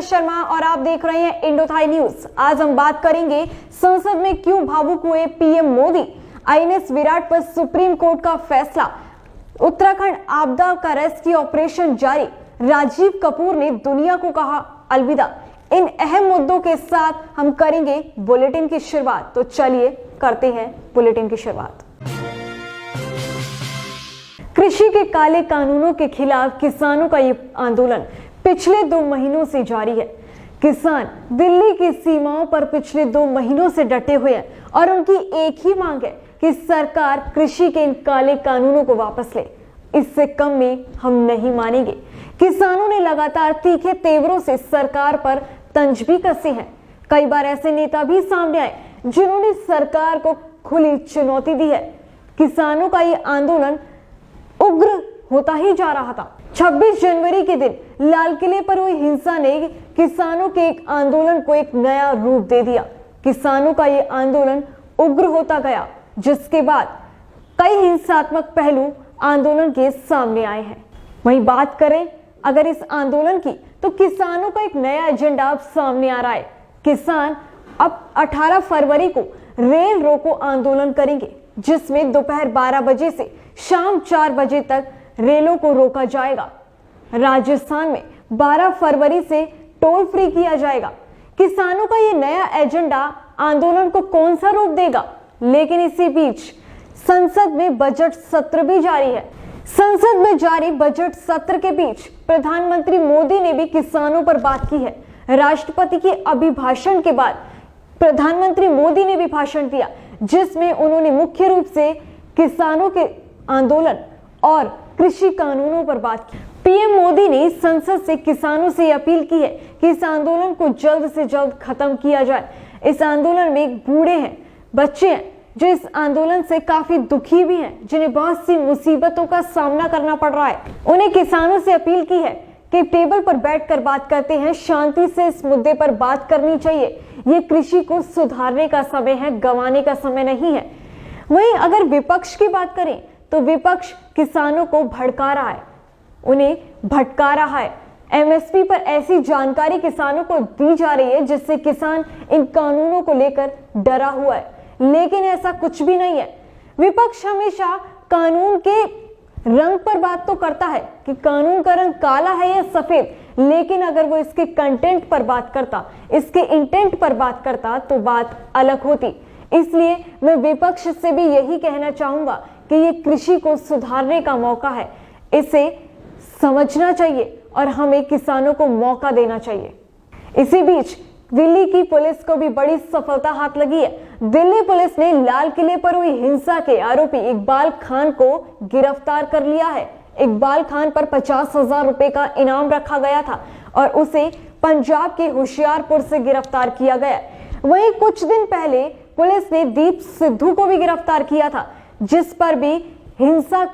शर्मा और आप देख रहे हैं इंडोथाई न्यूज। आज हम बात करेंगे संसद में क्यों भावुक हुए पीएम मोदी, आईएनएस विराट पर सुप्रीम कोर्ट का फैसला, उत्तराखंड आपदा का रेस्क्यू ऑपरेशन जारी, राजीव कपूर ने दुनिया को कहा अलविदा। इन अहम मुद्दों के साथ हम करेंगे बुलेटिन की शुरुआत। तो चलिए करते हैं बुलेटिन की शुरुआत। कृषि के काले कानूनों के खिलाफ किसानों का ये आंदोलन पिछले 2 महीनों से जारी है। किसान दिल्ली की सीमाओं पर पिछले 2 महीनों से डटे हुए हैं और उनकी एक ही मांग है कि सरकार कृषि के इन काले कानूनों को वापस ले। इससे कम में हम नहीं मानेंगे। किसानों ने लगातार तीखे तेवरों से सरकार पर तंज भी कसे हैं। कई बार ऐसे नेता भी सामने आए जिन्होंने सरकार को खुली चुनौती दी है। किसानों का ये आंदोलन उग्र होता ही जा रहा था। 26 जनवरी के दिन लाल किले पर हुई हिंसा ने किसानों के एक आंदोलन को एक नया रूप दे दिया। किसानों का ये आंदोलन उग्र होता गया, जिसके बाद कई हिंसात्मक पहलू आंदोलन के सामने आए हैं। वहीं बात करें अगर इस आंदोलन की, तो किसानों का एक नया एजेंडा अब सामने आ रहा है। किसान अब 18 फरवरी को रेल रोको आंदोलन करेंगे, जिसमें दोपहर 12 बजे से शाम 4 बजे तक रेलों को रोका जाएगा। राजस्थान में 12 फरवरी से टोल फ्री किया जाएगा। किसानों का ये नया एजेंडा आंदोलन को कौन सा रूप देगा? लेकिन इसी बीच संसद में बजट सत्र भी जारी है। संसद में जारी बजट सत्र के बीच प्रधानमंत्री मोदी ने भी किसानों पर बात की है। राष्ट्रपति के अभिभाषण के बाद प्रधानमंत्री मोदी ने भी भाषण दिया, जिसमें उन्होंने मुख्य रूप से किसानों के आंदोलन और कृषि कानूनों पर बात की। पीएम मोदी ने संसद से किसानों से अपील की है कि इस आंदोलन को जल्द से जल्द खत्म किया जाए। इस आंदोलन में बूढ़े हैं, बच्चे हैं जो इस आंदोलन से काफी दुखी भी हैं, जिन्हें बहुत सी मुसीबतों का सामना करना पड़ रहा है। उन्हें किसानों से अपील की है कि टेबल पर बैठकर बात करते हैं, शांति से इस मुद्दे पर बात करनी चाहिए। ये कृषि को सुधारने का समय है, गंवाने का समय नहीं है। वहीं अगर विपक्ष की बात करें तो विपक्ष किसानों को भड़का रहा है, उन्हें भटका रहा है। एमएसपी पर ऐसी जानकारी किसानों को दी जा रही है जिससे किसान इन कानूनों को लेकर डरा हुआ है, लेकिन ऐसा कुछ भी नहीं है। विपक्ष हमेशा कानून के रंग पर बात तो करता है कि कानून का रंग काला है या सफेद, लेकिन अगर वो इसके कंटेंट पर बात करता, इसके इंटेंट पर बात करता तो बात अलग होती। इसलिए मैं विपक्ष से भी यही कहना चाहूंगा कि ये कृषि को सुधारने का मौका है, इसे समझना चाहिए और हमें किसानों को मौका देना चाहिए। इसी बीच दिल्ली की पुलिस को भी बड़ी सफलता हाथ लगी है। दिल्ली पुलिस ने लाल किले पर हुई हिंसा के आरोपी इकबाल खान को गिरफ्तार कर लिया है। इकबाल खान पर 50,000 रुपए का इनाम रखा गया था और उसे पंजाब के होशियारपुर से गिरफ्तार किया गया। वहीं कुछ दिन पहले पुलिस ने दीप सिद्धू को भी गिरफ्तार किया था, जिस पर भी हिंसा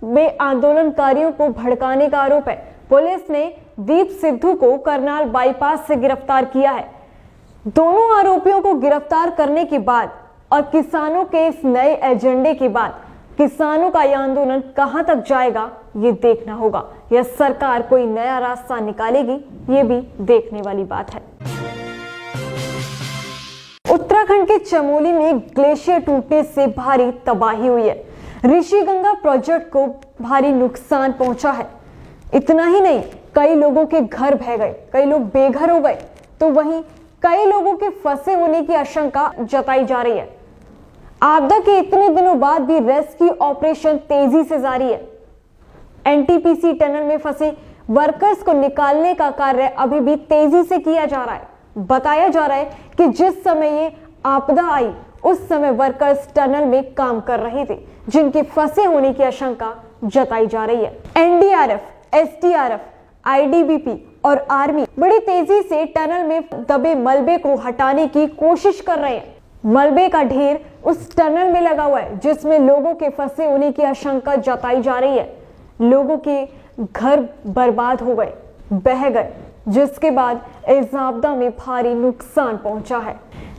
में आंदोलनकारियों को भड़काने का आरोप है। पुलिस ने दीप सिद्धू को करनाल बाईपास से गिरफ्तार किया है। दोनों आरोपियों को गिरफ्तार करने के बाद और किसानों के इस नए एजेंडे के बाद किसानों का यह आंदोलन कहां तक जाएगा ये देखना होगा, या सरकार कोई नया रास्ता निकालेगी, ये भी देखने वाली बात है। उत्तराखंड के चमोली में ग्लेशियर टूटने से भारी तबाही हुई है। ऋषिगंगा प्रोजेक्ट को भारी नुकसान पहुंचा है। इतना ही नहीं, कई लोगों के घर बह गए, कई लोग बेघर हो गए, तो वहीं कई लोगों के फंसे होने की आशंका जताई जा रही है। आपदा के इतने दिनों बाद भी रेस्क्यू ऑपरेशन तेजी से जारी है। एनटीपीसी टनल में फंसे वर्कर्स को निकालने का कार्य अभी भी तेजी से किया जा रहा है। बताया जा रहा है कि जिस समय ये आपदा आई उस समय वर्कर्स टनल में काम कर रहे थे, जिनके फंसे होने की आशंका जताई जा रही है। एनडीआरएफ, एसडीआरएफ, आईटीबीपी और आर्मी बड़ी तेजी से टनल में दबे मलबे को हटाने की कोशिश कर रहे हैं। मलबे का ढेर उस टनल में लगा हुआ है, जिसमें लोगों के फंसे होने की आशंका जताई जा रही है। लोगों के घर बर्बाद हो गए, बह गए, जिसके बाद इस आपदा में भारी नुकसान पहुंचा है।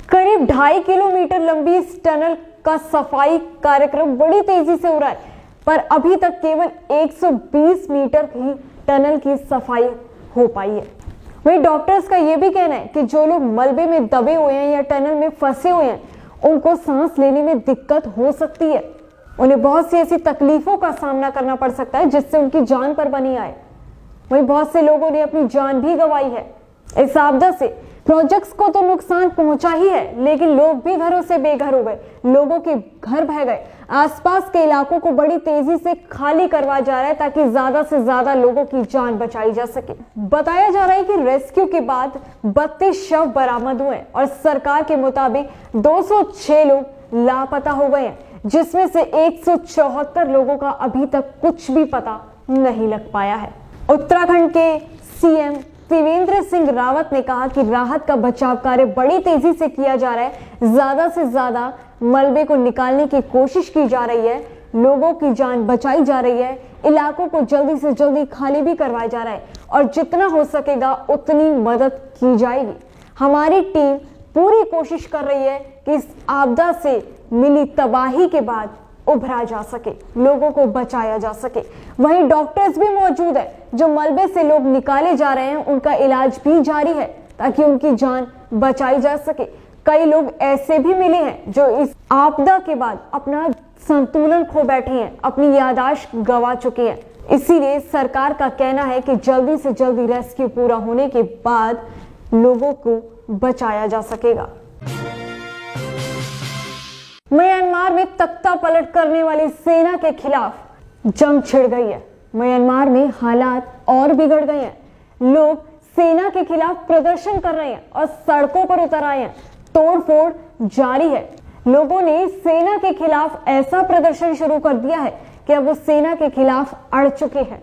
करीब 2.5 किलोमीटर लंबी इस टनल का सफाई कार्यक्रम बड़ी तेजी से हो रहा है, पर अभी तक केवल 120 मीटर ही टनल की सफाई हो पाई है। वही डॉक्टर्स का ये भी कहना है कि जो लोग मलबे में दबे हुए हैं या टनल में फंसे हुए हैं, उनको सांस लेने में दिक्कत हो सकती है। उन्हें बहुत सी ऐसी तकलीफों का सामना करना पड़ सकता है जिससे उनकी जान पर बनी आए। वहीं बहुत से लोगों ने अपनी जान भी गंवाई है इस आपदा से। प्रोजेक्ट्स को तो नुकसान पहुंचा ही है, लेकिन लोग भी घरों से बेघर हो गए, लोगों के घर बह गए। आसपास के इलाकों को बड़ी तेजी से खाली करवाया जा रहा है ताकि ज्यादा से ज्यादा लोगों की जान बचाई जा सके। बताया जा रहा है कि रेस्क्यू के बाद 32 शव बरामद हुए और सरकार के मुताबिक 206 लोग लापता हो गए हैं, जिसमें से 174 लोगों का अभी तक कुछ भी पता नहीं लग पाया है। उत्तराखंड के सीएम त्रिवेंद्र सिंह रावत ने कहा कि राहत का बचाव कार्य बड़ी तेजी से किया जा रहा है, ज्यादा से ज्यादा मलबे को निकालने की कोशिश की जा रही है, लोगों की जान बचाई जा रही है, इलाकों को जल्दी से जल्दी खाली भी करवाया जा रहा है और जितना हो सकेगा उतनी मदद की जाएगी। हमारी टीम पूरी कोशिश कर रही है कि इस आपदा से मिली तबाही के बाद उभरा जा सके, लोगों को बचाया जा सके। वहीं डॉक्टर्स भी मौजूद है, जो मलबे से लोग निकाले जा रहे हैं उनका इलाज भी जारी है ताकि उनकी जान बचाई जा सके। कई लोग ऐसे भी मिले हैं जो इस आपदा के बाद अपना संतुलन खो बैठे हैं, अपनी याददाश्त गंवा चुके हैं। इसीलिए सरकार का कहना है कि जल्दी से जल्दी रेस्क्यू पूरा होने के बाद लोगों को बचाया जा सकेगा। म्यांमार में तख्ता पलट करने वाली सेना के खिलाफ जंग छिड़ गई है। म्यांमार में हालात और बिगड़ गए हैं। लोग सेना के खिलाफ प्रदर्शन कर रहे हैं और सड़कों पर उतर आए हैं। तोड़फोड़ जारी है। लोगों ने सेना के खिलाफ ऐसा प्रदर्शन शुरू कर दिया है कि अब वो सेना के खिलाफ अड़ चुके हैं।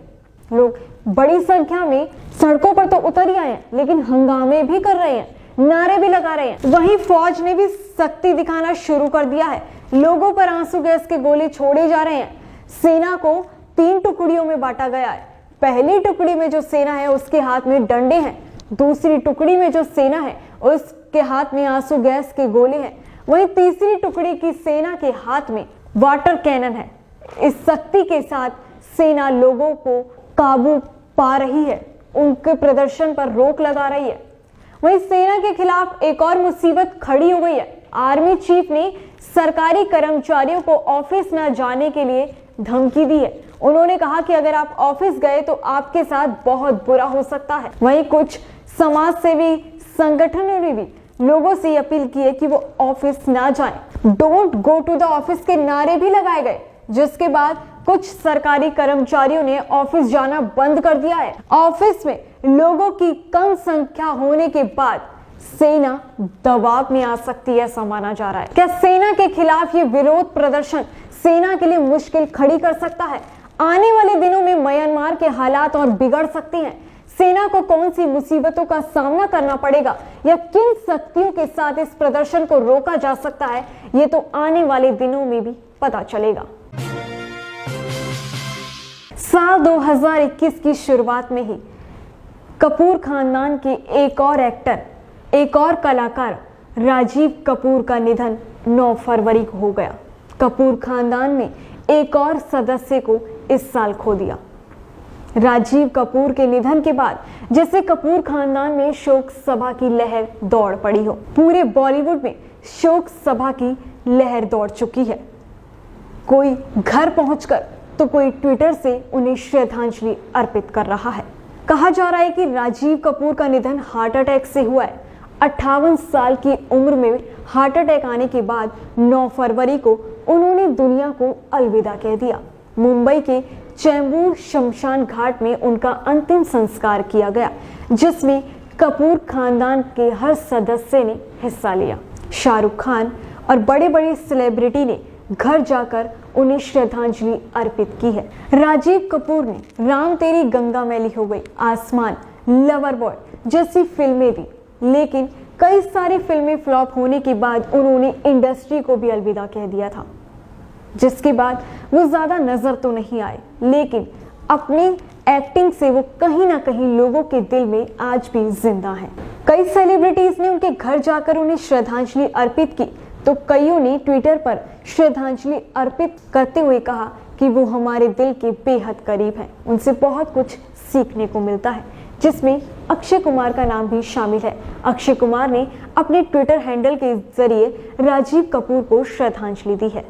लोग बड़ी संख्या में सड़कों पर तो उतर ही आए हैं, लेकिन हंगामे भी कर रहे हैं, नारे भी लगा रहे हैं। वहीं फौज ने भी सख्ती दिखाना शुरू कर दिया है। लोगों पर आंसू गैस के गोले छोड़े जा रहे हैं। सेना को 3 टुकड़ियों में बांटा गया है। पहली टुकड़ी में जो सेना है उसके हाथ में डंडे हैं, दूसरी टुकड़ी में जो सेना है उसके हाथ में आंसू गैस के गोले हैं, वहीं तीसरी टुकड़ी की सेना के हाथ में वाटर कैनन है। इस सख्ती के साथ सेना लोगों को काबू पा रही है, उनके प्रदर्शन पर रोक लगा रही है। वहीं सेना के खिलाफ एक और मुसीबत खड़ी हो गई है। आर्मी चीफ ने सरकारी कर्मचारियों को ऑफिस न जाने के लिए धमकी दी है। उन्होंने कहा कि अगर आप ऑफिस गए तो आपके साथ बहुत बुरा हो सकता है। वहीं कुछ समाज सेवी संगठनों ने भी लोगों से अपील की है कि वो ऑफिस ना जाएं। Don't go to the office के नारे भी लगाए गए, जिसके बाद कुछ सरकारी कर्मचारियों ने ऑफिस जाना बंद कर दिया है। ऑफिस में लोगों की कम संख्या होने के बाद सेना दबाव में आ सकती है, ऐसा माना जा रहा है। क्या सेना के खिलाफ ये विरोध प्रदर्शन सेना के लिए मुश्किल खड़ी कर सकता है? आने वाले दिनों में म्यांमार के हालात और बिगड़ सकते हैं। सेना को कौन सी मुसीबतों का सामना करना पड़ेगा या किन शक्तियों के साथ इस प्रदर्शन को रोका जा सकता है, ये तो आने वाले दिनों में भी पता चलेगा। साल 2021 की शुरुआत में ही कपूर खानदान के एक और एक्टर, एक और कलाकार राजीव कपूर का निधन 9 फरवरी को हो गया। कपूर खानदान ने एक और सदस्य को इस साल खो दिया। राजीव कपूर के निधन के बाद जैसे कपूर खानदान में शोक सभा की लहर दौड़ पड़ी हो। पूरे बॉलीवुड में शोक सभा की लहर दौड़ चुकी है। कोई घर पहुंचकर तो कोई ट्विटर से उन्हें श्रद्धांजलि अर्पित कर रहा है। कहा जा रहा है कि राजीव कपूर का निधन हार्ट अटैक से हुआ है। 58 साल की उम्र में हार्ट अटैक आने के बाद 9 फरवरी को उन्होंने दुनिया को अलविदा कह दिया। मुंबई के चेंबूर शमशान घाट में उनका अंतिम संस्कार किया गया, जिसमें कपूर खानदान के हर सदस्य ने हिस्सा लिया। शाहरुख खान और बड़े बड़े सेलिब्रिटी ने घर जाकर उन्हें श्रद्धांजलि अर्पित की है। राजीव कपूर ने राम तेरी गंगा मैली हो गई, आसमान, लवर बॉय जैसी फिल्में दी, लेकिन कई सारी फिल्में फ्लॉप होने के बाद उन्होंने इंडस्ट्री को भी अलविदा कह दिया था, जिसके बाद वो ज्यादा नजर तो नहीं आए, लेकिन अपनी एक्टिंग से वो कहीं ना कहीं लोगों के दिल में आज भी जिंदा हैं। कई सेलिब्रिटीज ने उनके घर जाकर उन्हें श्रद्धांजलि अर्पित की, तो कईयों ने ट्विटर पर श्रद्धांजलि अर्पित करते हुए कहा कि वो हमारे दिल के बेहद करीब हैं, उनसे बहुत कुछ सीखने को मिलता है। जिसमें अक्षय कुमार का नाम भी शामिल है। अक्षय कुमार ने अपने ट्विटर हैंडल के जरिए राजीव कपूर को श्रद्धांजलि दी है।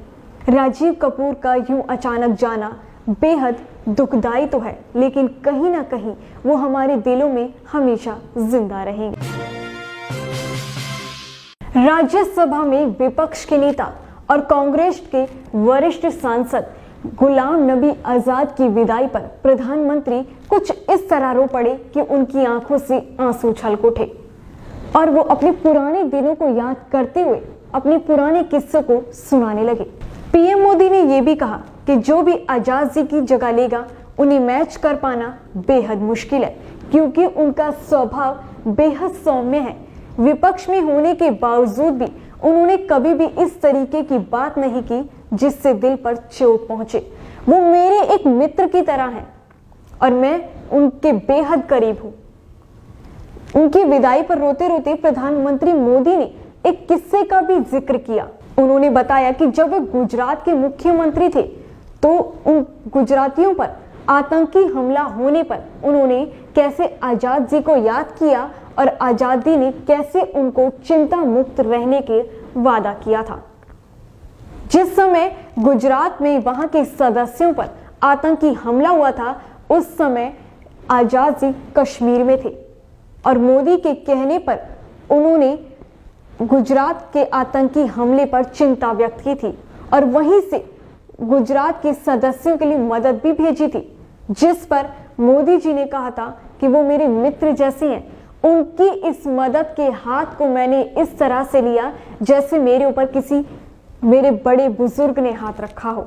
राजीव कपूर का यूं अचानक जाना बेहद दुखदाई तो है, लेकिन कहीं ना कहीं वो हमारे दिलों में हमेशा जिंदा रहेंगे। राज्यसभा में विपक्ष के नेता और कांग्रेस के वरिष्ठ सांसद गुलाम नबी आजाद की विदाई पर प्रधानमंत्री कुछ इस तरह रो पड़े कि उनकी आंखों से आंसू छलक उठे और वो अपने पुराने दिनों को याद करते हुए अपने पुराने किस्सों को सुनाने लगे। पीएम मोदी ने यह भी कहा कि जो भी आजाद जी की जगह लेगा उन्हें मैच कर पाना बेहद मुश्किल है, क्योंकि उनका स्वभाव बेहद सौम्य है। विपक्ष में होने के बावजूद भी उन्होंने कभी भी इस तरीके की बात नहीं की जिससे दिल पर चोट पहुंचे। वो मेरे एक मित्र की तरह हैं और मैं उनके बेहद करीब हूं। उनकी विदाई पर रोते रोते प्रधानमंत्री मोदी ने एक किस्से का भी जिक्र किया। उन्होंने बताया कि जब वे गुजरात के मुख्यमंत्री थे तो उन गुजरातियों पर आतंकी हमला होने पर उन्होंने कैसे आजाद जी को याद किया और आजादी ने कैसे उनको चिंता मुक्त रहने के वादा किया था। जिस समय गुजरात में वहां के सदस्यों पर आतंकी हमला हुआ था, उस समय आजाद जी कश्मीर में थे और मोदी के कहने पर उन्होंने गुजरात के आतंकी हमले पर चिंता व्यक्त की थी और वहीं से गुजरात के सदस्यों के लिए मदद भी भेजी थी, जिस पर मोदी जी ने कहा था कि वो मेरे मित्र जैसे हैं। उनकी इस मदद के हाथ को मैंने इस तरह से लिया जैसे मेरे ऊपर किसी मेरे बड़े बुजुर्ग ने हाथ रखा हो।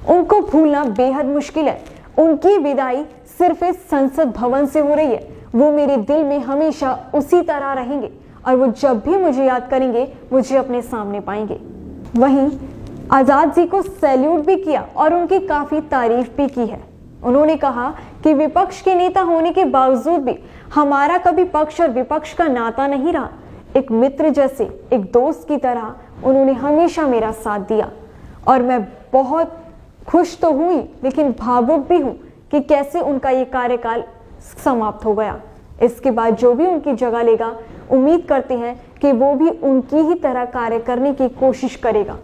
उनको भूलना बेहद मुश्किल है। उनकी विदाई सिर्फ इस संसद भवन से हो रही है। वो मेरे दिल में हमेशा उसी तरह रहेंगे और वो जब भी मुझे याद करेंगे मुझे अपने सामने पाएंगे। वहीं आजाद जी को सैल्यूट भी किया और उनकी काफी तारीफ भी की है। उन्होंने कहा कि विपक्ष के नेता होने के बावजूद भी हमारा कभी पक्ष और विपक्ष का नाता नहीं रहा। एक मित्र जैसे, एक दोस्त की तरह उन्होंने हमेशा मेरा साथ दिया और मैं बहुत खुश तो हुई लेकिन भावुक भी हूं कि कैसे उनका ये कार्यकाल समाप्त हो गया। इसके बाद जो भी उनकी जगह लेगा, उम्मीद करते हैं कि वो भी उनकी ही तरह कार्य करने की कोशिश करेगा।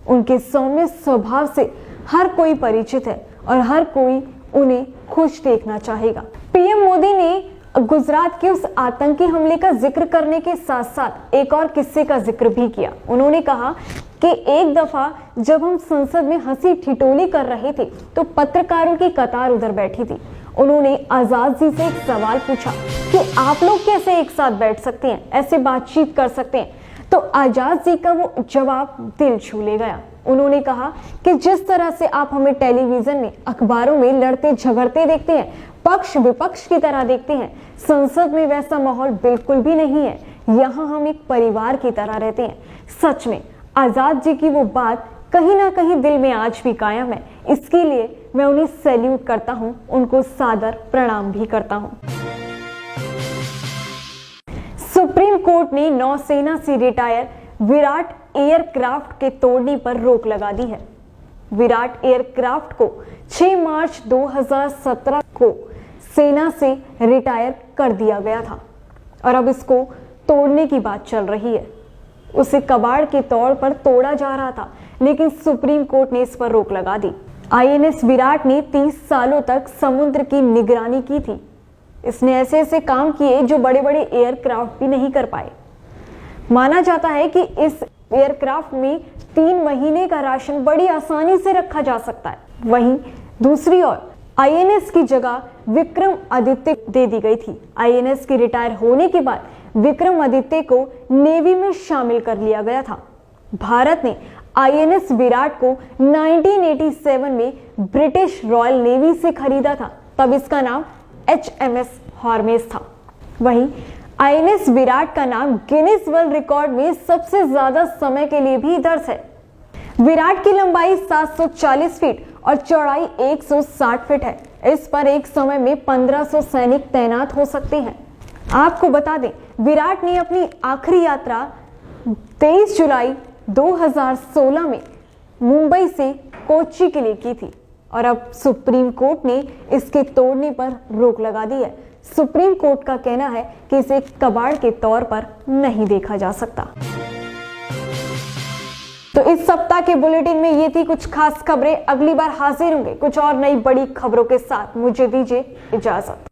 उनके सौम्य स्वभाव से हर कोई परिचित है और हर कोई उन्हें खुश देखना चाहेगा। पीएम मोदी ने गुजरात के उस आतंकी हमले का जिक्र करने के साथ साथ एक और किस्से का जिक्र भी किया। उन्होंने कहा कि एक दफा जब हम संसद में हंसी ठिठोली कर रहे थे तो पत्रकारों की कतार उधर बैठी थी। उन्होंने आजाद जी से एक सवाल पूछा कि आप लोग कैसे एक साथ बैठ सकते हैं, ऐसे बातचीत कर सकते हैं। तो आजाद जी का वो जवाब दिल छू ले गया। उन्होंने कहा कि जिस तरह से आप हमें टेलीविजन में, अखबारों में लड़ते झगड़ते देखते हैं, पक्ष विपक्ष की तरह देखते हैं, संसद में वैसा माहौल बिल्कुल भी नहीं है। यहाँ हम एक परिवार की तरह रहते हैं। सच में आजाद जी की वो बात कहीं ना कहीं दिल में आज भी कायम है। इसके लिए मैं उन्हें सैल्यूट करता हूँ, उनको सादर प्रणाम भी करता हूँ। सुप्रीम कोर्ट ने नौसेना से रिटायर विराट एयरक्राफ्ट के तोड़ने पर रोक लगा दी है। विराट एयरक्राफ्ट को 6 मार्च 2017 को सेना से रिटायर कर दिया गया था और अब इसको तोड़ने की बात चल रही है। उसे कबाड़ के तौर पर तोड़ा जा रहा था, लेकिन सुप्रीम कोर्ट ने इस पर रोक लगा दी। आईएनएस विराट ने 30 सालों तक समुद्र की निगरानी की थी। इसने ऐसे ऐसे काम किए जो बड़े बड़े एयरक्राफ्ट भी नहीं कर पाए। माना जाता है कि इस एयरक्राफ्ट में 3 महीने का राशन बड़ी आसानी से रखा जा सकता है। वहीं दूसरी ओर आईएनएस की जगह विक्रम आदित्य दे दी गई थी। आईएनएस के रिटायर होने के बाद विक्रम आदित्य को नेवी में शामिल कर लिया गया था। भारत ने आईएनएस विराट को 1987 में ब्रिटिश रॉयल नेवी से खरीदा था। तब इसका नाम HMS हॉर्मेस था। वहीं आईएनएस विराट का नाम गिनीज वर्ल्ड रिकॉर्ड में सबसे ज्यादा समय के लिए भी दर्ज है। विराट की लंबाई 740 फीट और चौड़ाई 160 फीट है। इस पर एक समय में 1500 सैनिक तैनात हो सकते हैं। आपको बता दें, विराट ने अपनी आखिरी यात्रा 23 जुलाई 2016 में मुंबई से कोच्चि के लिए की थी और अब सुप्रीम कोर्ट ने इसके तोड़ने पर रोक लगा दी है। सुप्रीम कोर्ट का कहना है कि इसे कबाड़ के तौर पर नहीं देखा जा सकता। तो इस सप्ताह के बुलेटिन में ये थी कुछ खास खबरें। अगली बार हाजिर होंगे कुछ और नई बड़ी खबरों के साथ। मुझे दीजिए इजाजत।